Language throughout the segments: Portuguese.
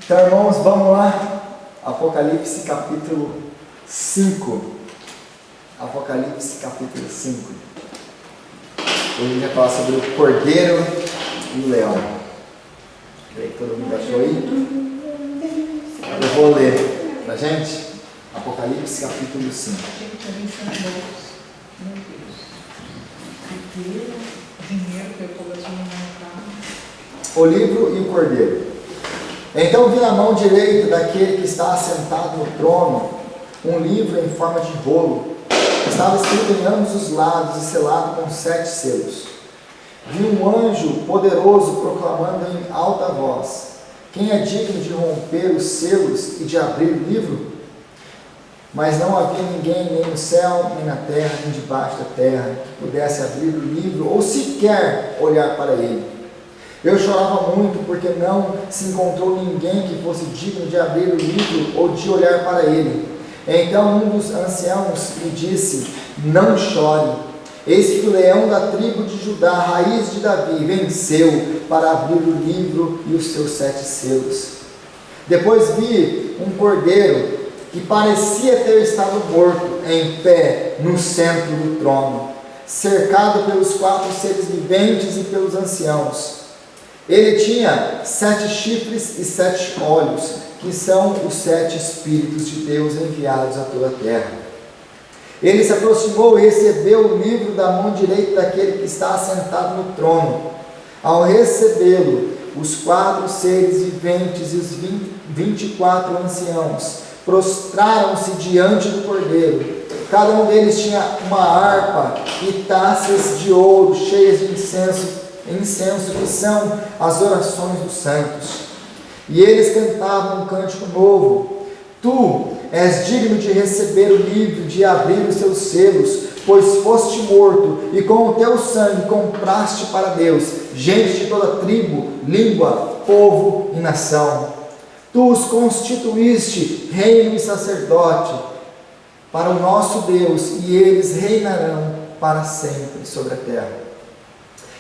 Então, irmãos, vamos lá. Apocalipse capítulo 5. Apocalipse capítulo 5. Hoje a gente vai falar sobre o cordeiro e o leão. Creio que todo mundo achou aí? Eu vou ler pra gente. Apocalipse capítulo 5. O livro e o cordeiro. Então vi na mão direita daquele que está assentado no trono um livro em forma de rolo. Estava escrito em ambos os lados e selado com 7 selos. Vi um anjo poderoso proclamando em alta voz: quem é digno de romper os selos e de abrir o livro? Mas não havia ninguém, nem no céu, nem na terra, nem debaixo da terra, que pudesse abrir o livro ou sequer olhar para ele. Eu chorava muito porque não se encontrou ninguém que fosse digno de abrir o livro ou de olhar para ele. Então um dos anciãos me disse: não chore, eis que o leão da tribo de Judá, raiz de Davi, venceu para abrir o livro e os seus 7 selos. Depois vi um cordeiro que parecia ter estado morto, em pé no centro do trono, cercado pelos 4 seres viventes e pelos anciãos. Ele tinha 7 chifres e 7 olhos, que são os 7 Espíritos de Deus enviados a toda a terra. Ele se aproximou e recebeu o livro da mão direita daquele que está assentado no trono. Ao recebê-lo, os 4 seres viventes e os 24 anciãos prostraram-se diante do cordeiro. Cada um deles tinha uma harpa e taças de ouro cheias de incenso, que são as orações dos santos. E eles cantavam um cântico novo: tu és digno de receber o livro, de abrir os seus selos, pois foste morto, e com o teu sangue compraste para Deus gente de toda tribo, língua, povo e nação. Tu os constituíste reino e sacerdote para o nosso Deus, e eles reinarão para sempre sobre a terra.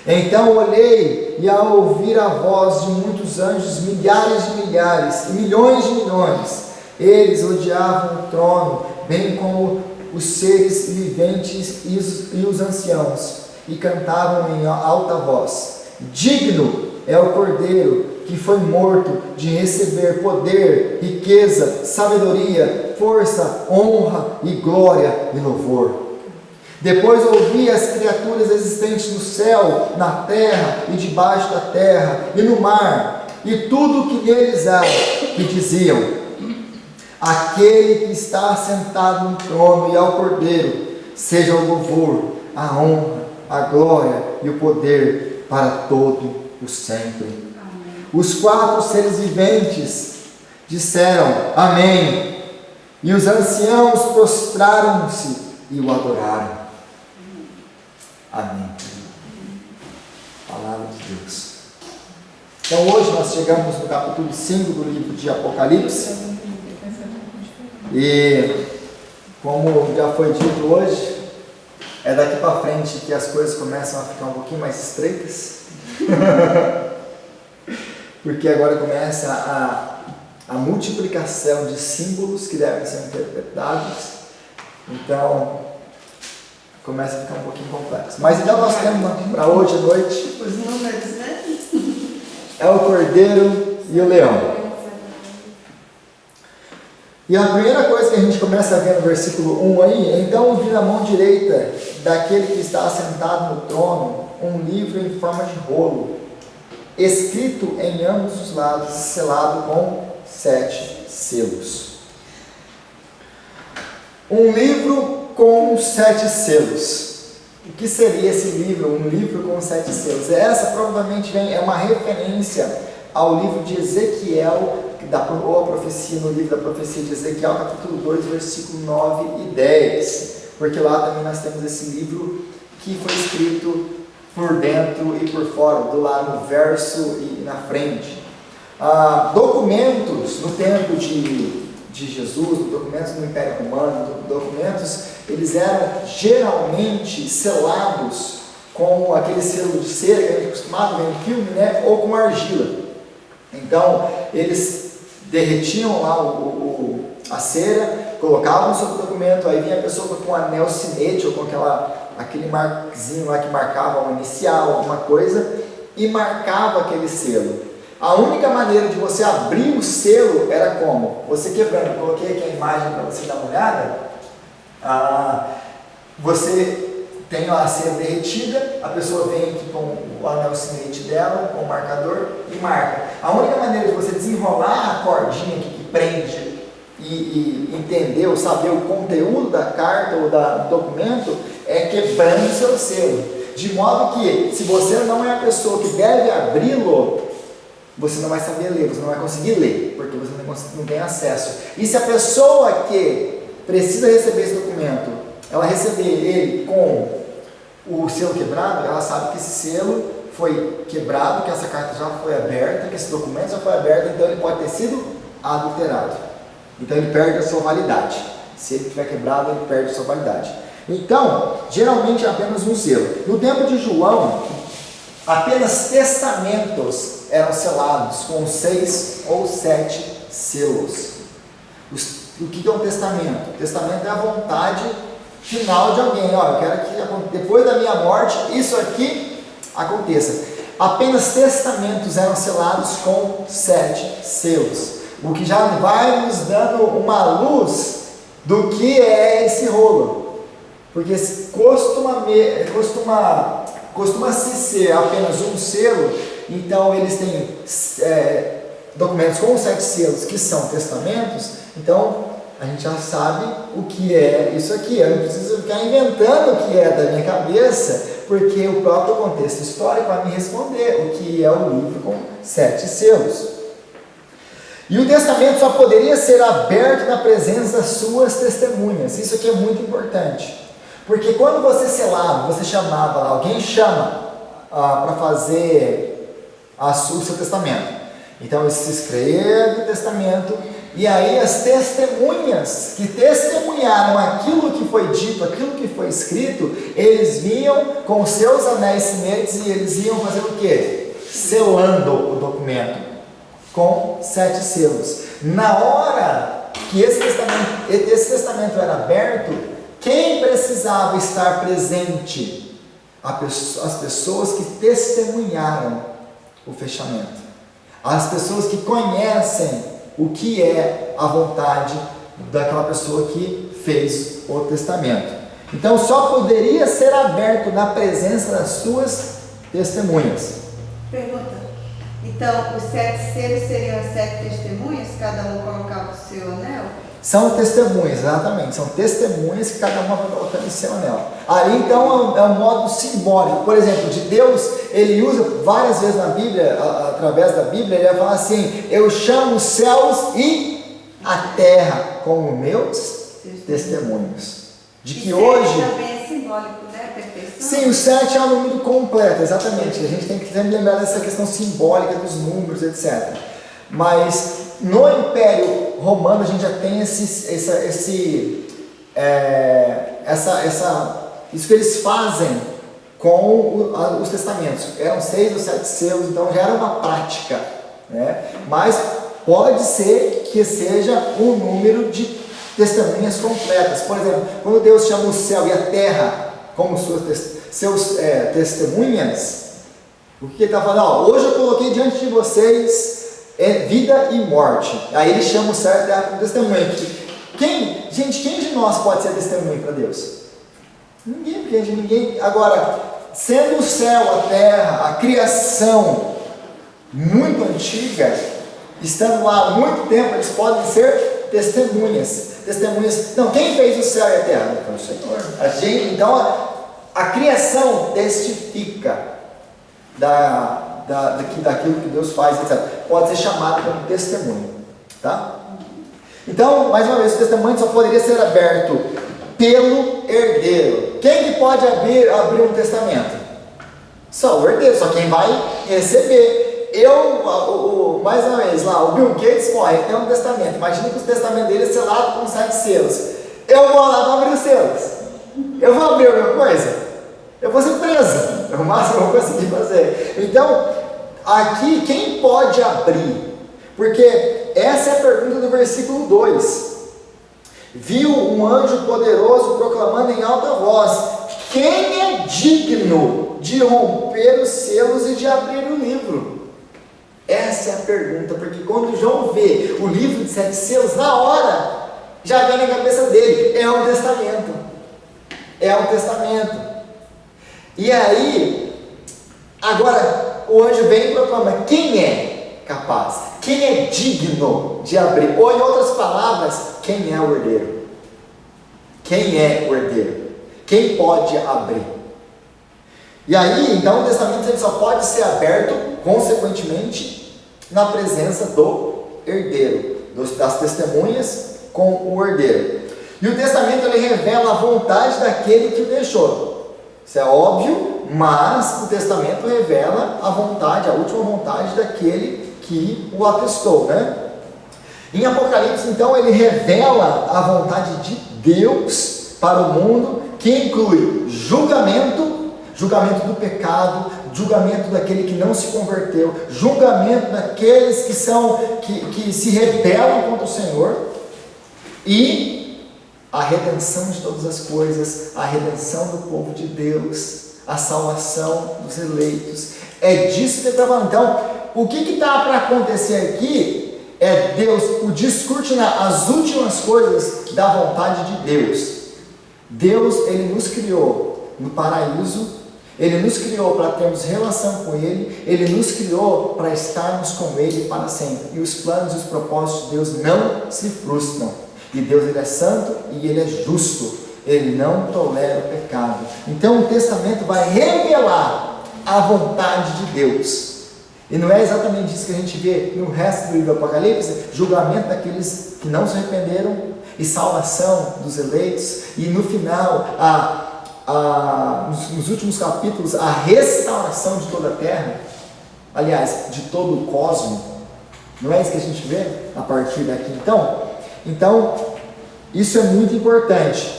Então olhei, e ao ouvir a voz de muitos anjos, milhares de milhares e milhões de milhões, eles rodeavam o trono, bem como os seres viventes e os anciãos, e cantavam em alta voz: digno é o cordeiro que foi morto de receber poder, riqueza, sabedoria, força, honra e glória e louvor. Depois ouvi as criaturas existentes no céu, na terra e debaixo da terra e no mar, e tudo o que neles há, que diziam: aquele que está assentado no trono e ao cordeiro, seja o louvor, a honra, a glória e o poder para todo o sempre. Amém. Os 4 seres viventes disseram: amém, e os anciãos prostraram-se e o adoraram. Amém. Palavra de Deus. Então hoje nós chegamos no capítulo 5 do livro de Apocalipse. E como já foi dito hoje, é daqui para frente que as coisas começam a ficar um pouquinho mais estreitas. Porque agora começa a multiplicação de símbolos que devem ser interpretados. Então começa a ficar um pouquinho complexo. Mas então nós temos para hoje à noite os números, né? É o cordeiro e o leão. E a primeira coisa que a gente começa a ver no versículo 1 aí: então vi na mão direita daquele que está assentado no trono um livro em forma de rolo, escrito em ambos os lados e selado com 7 selos. Um livro com 7 selos. O que seria esse livro? Um livro com 7 selos. Essa provavelmente é uma referência ao livro de Ezequiel, ou a profecia, no livro da profecia de Ezequiel, capítulo 2, versículo 9 e 10. Porque lá também nós temos esse livro que foi escrito por dentro e por fora, do lado, no verso e na frente. Documentos no tempo de Jesus, documentos no Império Romano, documentos, eles eram geralmente selados com aquele selo de cera que a gente costumava ver em filme, né? Ou com argila. Então, eles derretiam lá a cera, colocavam sobre o documento, aí vinha a pessoa com um anel cinete ou com aquele marquezinho lá que marcava uma inicial, alguma coisa, e marcava aquele selo. A única maneira de você abrir o selo era como? Você quebrando. Eu coloquei aqui a imagem para você dar uma olhada. Você tem a cera derretida, a pessoa vem aqui com o anel cinete dela, com o marcador e marca. A única maneira de você desenrolar a cordinha que prende e entender ou saber o conteúdo da carta ou do documento é quebrando o seu selo. De modo que, se você não é a pessoa que deve abri-lo, você não vai saber ler, você não vai conseguir ler, porque você não tem acesso. E se a pessoa que precisa receber esse documento, ela receber ele com o selo quebrado, ela sabe que esse selo foi quebrado, que essa carta já foi aberta, que esse documento já foi aberto, então ele pode ter sido adulterado. Então ele perde a sua validade. Se ele estiver quebrado, ele perde a sua validade. Então, geralmente é apenas um selo. No tempo de João, apenas testamentos eram selados com 6 ou 7 selos. O que é um testamento? O testamento é a vontade final de alguém. Eu quero que depois da minha morte, isso aqui aconteça. Apenas testamentos eram selados com 7 selos. O que já vai nos dando uma luz do que é esse rolo. Porque costuma-se ser apenas um selo, então eles têm documentos com 7 selos que são testamentos, então a gente já sabe o que é isso aqui. Eu não preciso ficar inventando o que é da minha cabeça, porque o próprio contexto histórico vai me responder o que é o livro com 7 selos. E o testamento só poderia ser aberto na presença das suas testemunhas. Isso aqui é muito importante. Porque quando você selava, você chamava lá, alguém chama para fazer o seu testamento. Então ele se escreve o testamento, e aí as testemunhas que testemunharam aquilo que foi dito, aquilo que foi escrito, eles vinham com os seus anéis cinetes e eles iam fazer o quê? Selando o documento com 7 selos. Na hora que esse testamento era aberto, quem precisava estar presente? As pessoas que testemunharam o fechamento. As pessoas que conhecem o que é a vontade daquela pessoa que fez o testamento. Então só poderia ser aberto na presença das suas testemunhas. Pergunta. Então, os 7 selos seriam as 7 testemunhas? Cada um colocava o seu anel? São testemunhas, exatamente. São testemunhas que cada uma vai colocando em seu anel. Aí então é um modo simbólico. Por exemplo, de Deus, ele usa várias vezes na Bíblia, através da Bíblia, ele vai falar assim: eu chamo os céus e a terra como meus testemunhos. De que hoje. Também é simbólico, né? Perfeição. Sim, o 7 é um número completo, exatamente. A gente tem que sempre lembrar dessa questão simbólica dos números, etc. Mas no Império Romano a gente já tem isso que eles fazem com os testamentos. Eram 6 ou 7 selos, então já era uma prática, né? Mas pode ser que seja um número de testemunhas completas. Por exemplo, quando Deus chama o céu e a terra como seus testemunhas, o que ele está falando? Hoje eu coloquei diante de vocês vida e morte. Aí ele chama o céu e a terra como testemunha. Quem de nós pode ser testemunha para Deus? Ninguém, porque ninguém. Agora, sendo o céu, a terra, a criação muito antiga, estando lá há muito tempo, eles podem ser testemunhas. Não, quem fez o céu e a terra? O Senhor. Então, a criação testifica daquilo que Deus faz, etc. Pode ser chamado como testemunho, tá? Então, mais uma vez, o testemunho só poderia ser aberto pelo herdeiro. Quem que pode abrir um testamento? Só o herdeiro, só quem vai receber. Mais uma vez, lá, o Bill Gates morre, tem um testamento. Imagina que o testamento dele é selado com 7 selos. Eu vou lá para abrir os selos. Eu vou abrir alguma coisa? Eu vou ser preso. É o máximo que eu vou conseguir fazer. Então, aqui, quem pode abrir? Porque essa é a pergunta do versículo 2. Viu um anjo poderoso proclamando em alta voz: quem é digno de romper os selos e de abrir o livro? Essa é a pergunta, porque quando João vê o livro de 7 selos, na hora, já vem na cabeça dele, é o testamento. É o testamento. E aí, agora, o anjo vem e proclama: quem é capaz? Quem é digno de abrir? Ou em outras palavras, quem é o herdeiro? Quem é o herdeiro? Quem pode abrir? E aí, então, o testamento ele só pode ser aberto, consequentemente, na presença do herdeiro, das testemunhas com o herdeiro. E o testamento ele revela a vontade daquele que o deixou. Isso é óbvio, mas o testamento revela a vontade, a última vontade daquele que o atestou, né? Em Apocalipse, então, ele revela a vontade de Deus para o mundo, que inclui julgamento do pecado, julgamento daquele que não se converteu, julgamento daqueles que se rebelam contra o Senhor, e a redenção de todas as coisas, a redenção do povo de Deus, a salvação dos eleitos. É disso que ele está falando. Então, o que está para acontecer aqui é Deus, o discurso as últimas coisas da vontade de Deus. Deus, ele nos criou no paraíso, ele nos criou para termos relação com ele, ele nos criou para estarmos com ele para sempre. E os planos e os propósitos de Deus não se frustram. E Deus, ele é santo e ele é justo, ele não tolera o pecado. Então o testamento vai revelar a vontade de Deus. E não é exatamente isso que a gente vê no resto do livro do Apocalipse: julgamento daqueles que não se arrependeram e salvação dos eleitos, e no final, nos últimos capítulos, a restauração de toda a terra, aliás, de todo o cosmos. Não é isso que a gente vê a partir daqui? Então, isso é muito importante.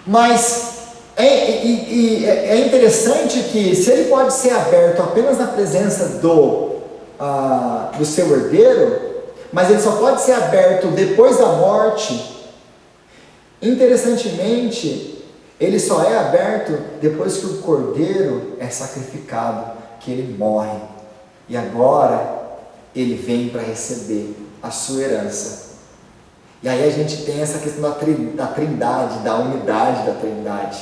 Mas é interessante que, se ele pode ser aberto apenas na presença do seu herdeiro, mas ele só pode ser aberto depois da morte, interessantemente, ele só é aberto depois que o cordeiro é sacrificado, que ele morre, e agora ele vem para receber a sua herança. E aí a gente tem essa questão da trindade, da unidade da trindade.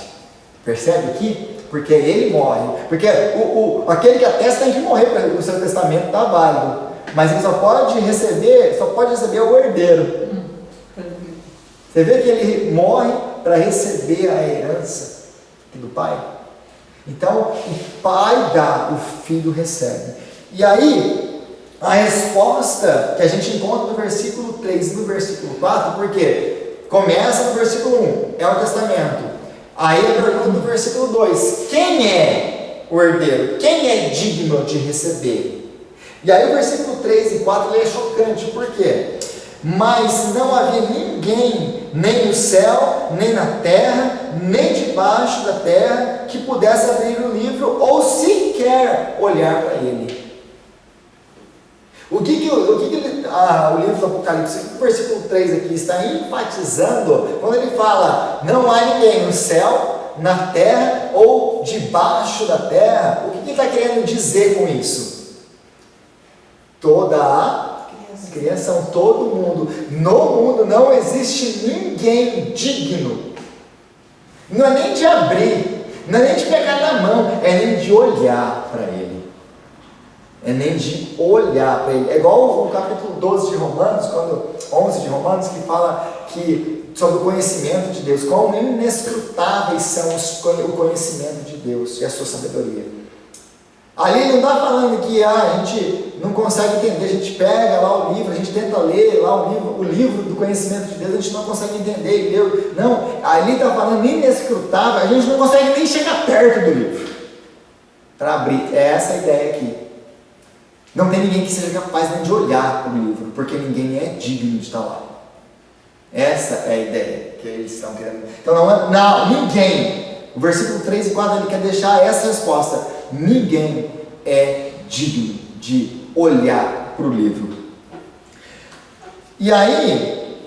Percebe aqui? Porque ele morre. Porque aquele que atesta tem que morrer para o seu testamento estar válido. Mas ele só pode receber o herdeiro. Você vê que ele morre para receber a herança do pai. Então, o pai dá, o filho recebe. E aí, a resposta que a gente encontra no versículo 3 e no versículo 4, porque começa no versículo 1, é o testamento. Aí a pergunta do versículo 2, quem é o herdeiro? Quem é digno de receber? E aí o versículo 3 e 4 ele é chocante, por quê? Mas não havia ninguém, nem no céu, nem na terra, nem debaixo da terra, que pudesse abrir o livro ou sequer olhar para ele. O livro do Apocalipse, o versículo 3 aqui está enfatizando, quando ele fala, não há ninguém no céu, na terra ou debaixo da terra, o que ele está querendo dizer com isso? Toda a criação, todo mundo. No mundo não existe ninguém digno. Não é nem de abrir, não é nem de pegar na mão, é nem de olhar para ele. É nem de olhar para ele. É igual o capítulo 12 de Romanos, 11 de Romanos, que fala sobre o conhecimento de Deus, quão inescrutáveis são o conhecimento de Deus e a sua sabedoria. Ali ele não está falando que a gente não consegue entender, a gente pega lá o livro, a gente tenta ler lá o livro do conhecimento de Deus, a gente não consegue entender Deus. Não, ali está falando inescrutável, a gente não consegue nem chegar perto do livro para abrir. É essa a ideia aqui. Não tem ninguém que seja capaz nem de olhar para o livro, porque ninguém é digno de estar lá. Essa é a ideia que eles estão querendo. Então ninguém. O versículo 3 e 4 ele quer deixar essa resposta. Ninguém é digno de olhar para o livro. E aí,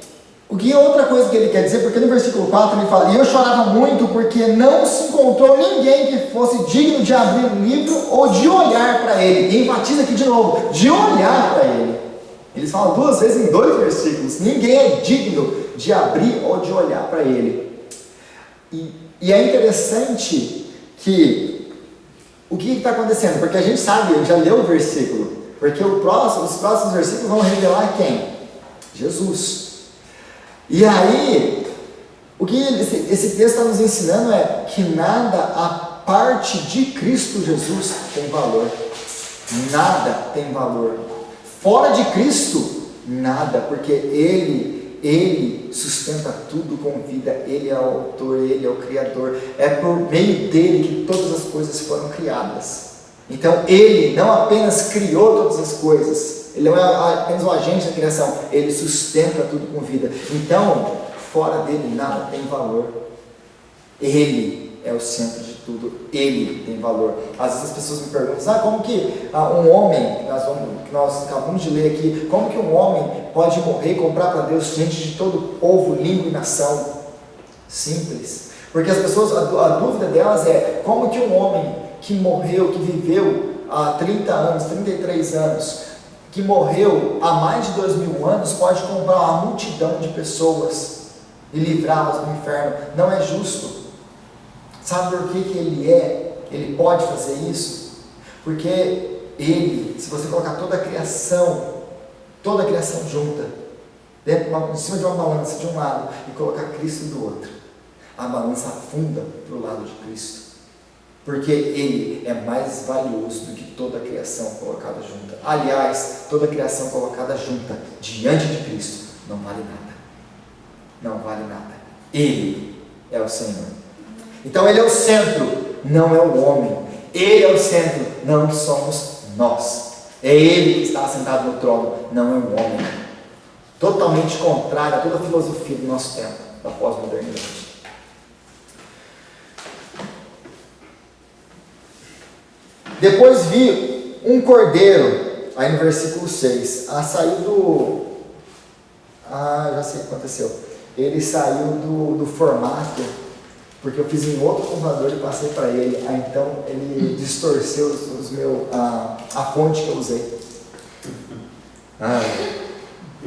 o que é outra coisa que ele quer dizer, porque no versículo 4 ele fala, e eu chorava muito porque não se encontrou ninguém que fosse digno de abrir o livro ou de olhar para ele. E enfatiza aqui de novo, de olhar para ele. Eles falam duas vezes em 2 versículos, ninguém é digno de abrir ou de olhar para ele. E é interessante que, o que está acontecendo? Porque a gente sabe, eu já leu o versículo, porque os próximos versículos vão revelar quem? Jesus. E aí, o que esse texto está nos ensinando é que nada a parte de Cristo Jesus tem valor. Nada tem valor. Fora de Cristo, nada, porque Ele sustenta tudo com vida. Ele é o autor, Ele é o Criador. É por meio dele que todas as coisas foram criadas. Então, Ele não apenas criou todas as coisas, Ele não é apenas um agente da criação, Ele sustenta tudo com vida. Então, fora dele nada tem valor. Ele é o centro de tudo, Ele tem valor. Às vezes as pessoas me perguntam, como que um homem, que nós acabamos de ler aqui, como que um homem pode morrer e comprar para Deus diante de todo o povo, língua e nação? Simples, porque as pessoas, a dúvida delas é, como que um homem que morreu, que viveu há 30 anos, 33 anos, que morreu há mais de 2000 anos, pode comprar uma multidão de pessoas e livrá-las do inferno? Não é justo. Sabe por que ele pode fazer isso? Porque ele, se você colocar toda a criação junta, em cima de uma balança de um lado e colocar Cristo do outro, a balança afunda para o lado de Cristo. Porque Ele é mais valioso do que toda a criação colocada junta. Aliás, toda a criação colocada junta, diante de Cristo, não vale nada. Não vale nada. Ele é o Senhor. Então Ele é o centro, não é o homem. Ele é o centro, não somos nós. É Ele que está sentado no trono, não é o homem. Totalmente contrário a toda a filosofia do nosso tempo, da pós-modernidade. Depois vi um cordeiro, aí no versículo 6, saiu do... já sei o que aconteceu. Ele saiu do formato, porque eu fiz em outro computador e passei para ele. Então ele distorceu a fonte que eu usei.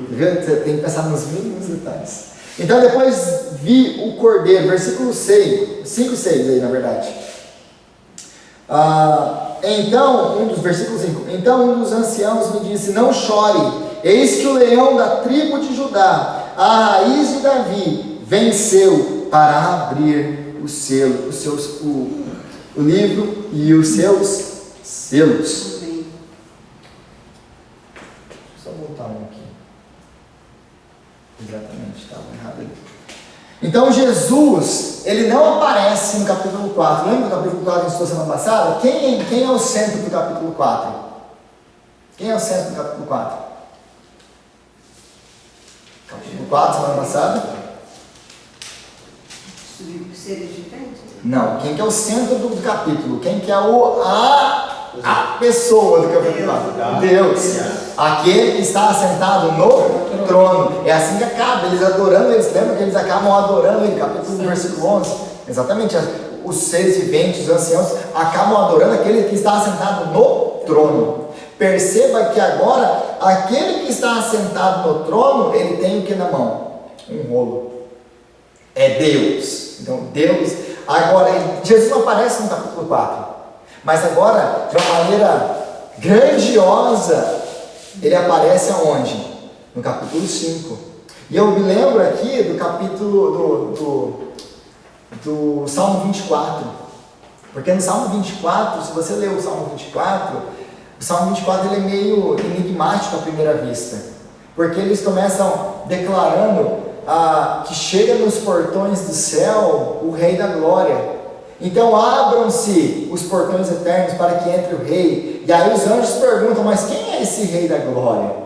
Você tem que pensar nos mínimos detalhes. Então depois vi o cordeiro, versículo 6, 5 e 6 aí na verdade. Então, versículo 5, então um dos anciãos me disse, não chore, eis que o leão da tribo de Judá, a raiz de Davi, venceu para abrir o livro e os seus selos. Deixa eu só voltar um aqui. Exatamente, estava errado ali. Então Jesus, ele não aparece no capítulo 4. Lembra do capítulo 4 que a gente estudou semana passada? Quem é o centro do capítulo 4? Quem é o centro do capítulo 4? Capítulo 4, semana passada? Seres diferentes? Não, quem que é o centro do capítulo? Quem que é a pessoa do capítulo 4? Deus. Aquele que está assentado no trono. É assim que acaba, eles adorando, eles lembram que eles acabam adorando ele, capítulo 1, versículo 11. Exatamente, os seres viventes, os anciãos, acabam adorando aquele que está assentado no trono. Perceba que agora, aquele que está assentado no trono, ele tem o que na mão? Um rolo. É Deus. Então Deus, agora, Jesus não aparece no capítulo 4, mas agora, de uma maneira grandiosa, ele aparece aonde? No capítulo 5. E eu me lembro aqui do capítulo do Salmo 24. Porque no Salmo 24, se você ler o Salmo 24 ele é meio enigmático à primeira vista. Porque eles começam declarando que chega nos portões do céu o Rei da Glória. Então abram-se os portões eternos para que entre o Rei. E aí os anjos perguntam, mas quem é esse Rei da Glória?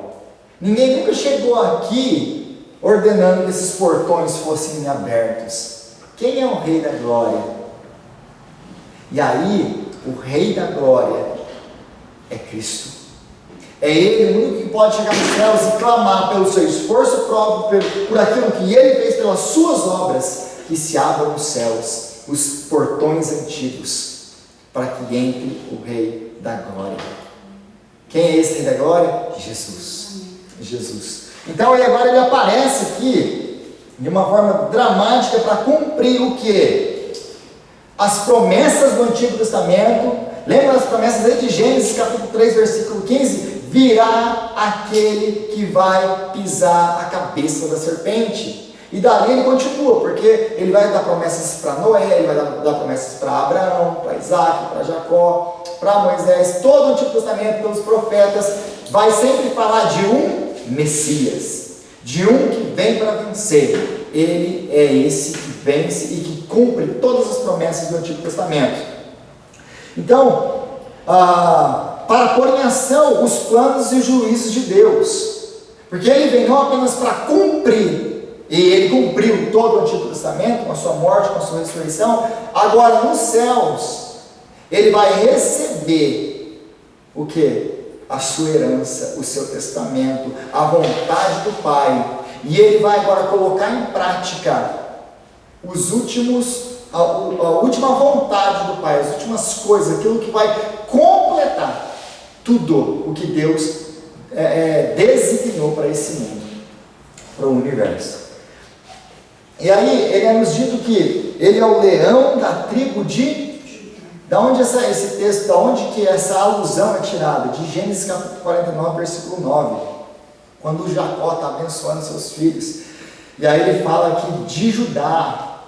Ninguém nunca chegou aqui ordenando que esses portões fossem abertos. Quem é o Rei da Glória? E aí, o Rei da Glória é Cristo. É Ele o único que pode chegar nos céus e clamar pelo seu esforço próprio, por aquilo que Ele fez pelas suas obras, que se abram os céus, os portões antigos, para que entre o Rei da Glória. Quem é esse Rei da Glória? Jesus. Jesus. Então agora ele aparece aqui de uma forma dramática para cumprir o quê? As promessas do Antigo Testamento. Lembra das promessas aí de Gênesis capítulo 3, versículo 15? Virá aquele que vai pisar a cabeça da serpente. E dali ele continua, porque ele vai dar promessas para Noé, ele vai dar promessas para Abraão, para Isaac, para Jacó, para Moisés. Todo o Antigo Testamento, pelos profetas, vai sempre falar de um Messias, de um que vem para vencer. Ele é esse que vence e que cumpre todas as promessas do Antigo Testamento. Então, para pôr em ação os planos e os juízos de Deus, porque ele vem não apenas para cumprir, e ele cumpriu todo o Antigo Testamento, com a sua morte, com a sua ressurreição. Agora nos céus, ele vai receber o que? A sua herança, o seu testamento, a vontade do Pai. E ele vai agora colocar em prática a última vontade do Pai, as últimas coisas, aquilo que vai completar tudo o que Deus designou para esse mundo, para o universo. E aí ele é nos dito que ele é o leão da tribo de... Da onde esse texto, da onde que essa alusão é tirada? De Gênesis capítulo 49, versículo 9. Quando Jacó está abençoando seus filhos. E aí ele fala aqui de Judá,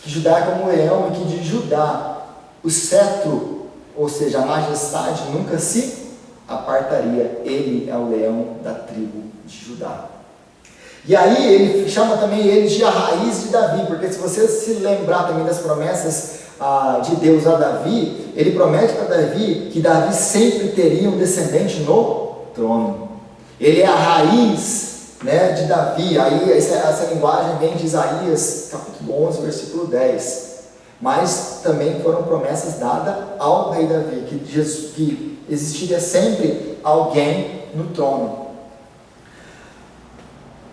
que Judá é como leão, e que de Judá o cetro, ou seja, a majestade, nunca se apartaria. Ele é o leão da tribo de Judá. E aí ele chama também ele de a raiz de Davi, porque se você se lembrar também das promessas de Deus a Davi, ele promete para Davi que Davi sempre teria um descendente no trono. Ele é a raiz, né, de Davi. Aí essa linguagem vem de Isaías capítulo 11, versículo 10. Mas também foram promessas dadas ao rei Davi, que existiria sempre alguém no trono.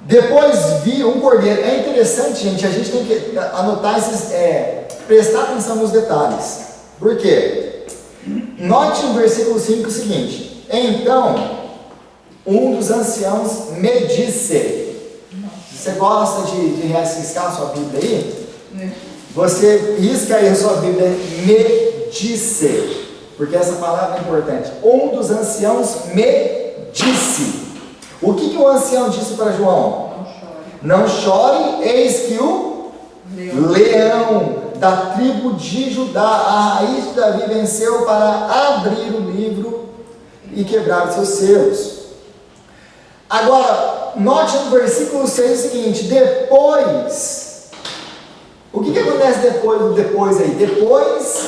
Depois vi um cordeiro. É interessante, gente, a gente tem que anotar prestar atenção nos detalhes. Por quê? Note no versículo 5 o seguinte: então, um dos anciãos me disse. Você gosta de riscar a sua Bíblia aí? Você risca aí a sua Bíblia, me disse, porque essa palavra é importante. Um dos anciãos me disse. O que o ancião disse para João? Não chore, eis que o leão da tribo de Judá, a raiz de Davi, venceu para abrir o livro e quebrar os seus selos. Agora, note no versículo 6 o seguinte: depois. O que acontece depois aí? Depois,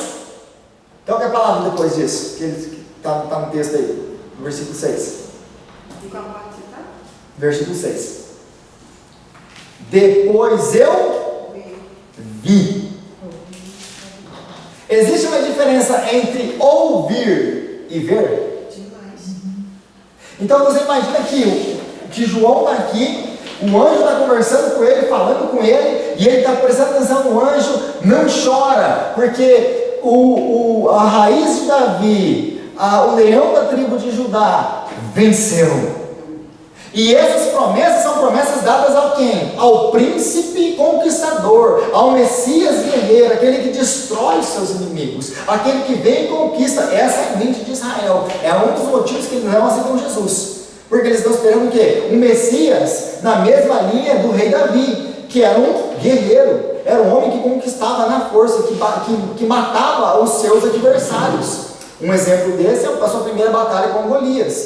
qual que é a palavra depois disso? Que está no texto aí, no versículo 6. Versículo 6. Depois eu vi. Existe uma diferença entre ouvir e ver? Então você imagina que João está aqui, o anjo está conversando com ele, falando com ele, e ele está prestando atenção no anjo. Não chora, porque a raiz de Davi, o leão da tribo de Judá, venceu. E essas promessas são promessas dadas ao quem? Ao príncipe conquistador, ao Messias guerreiro, aquele que destrói os seus inimigos, aquele que vem e conquista. Essa é a mente de Israel. É um dos motivos que eles não aceitam Jesus, porque eles estão esperando o quê? Um Messias na mesma linha do rei Davi, que era um guerreiro, era um homem que conquistava na força, que matava os seus adversários. Um exemplo desse é a sua primeira batalha com Golias.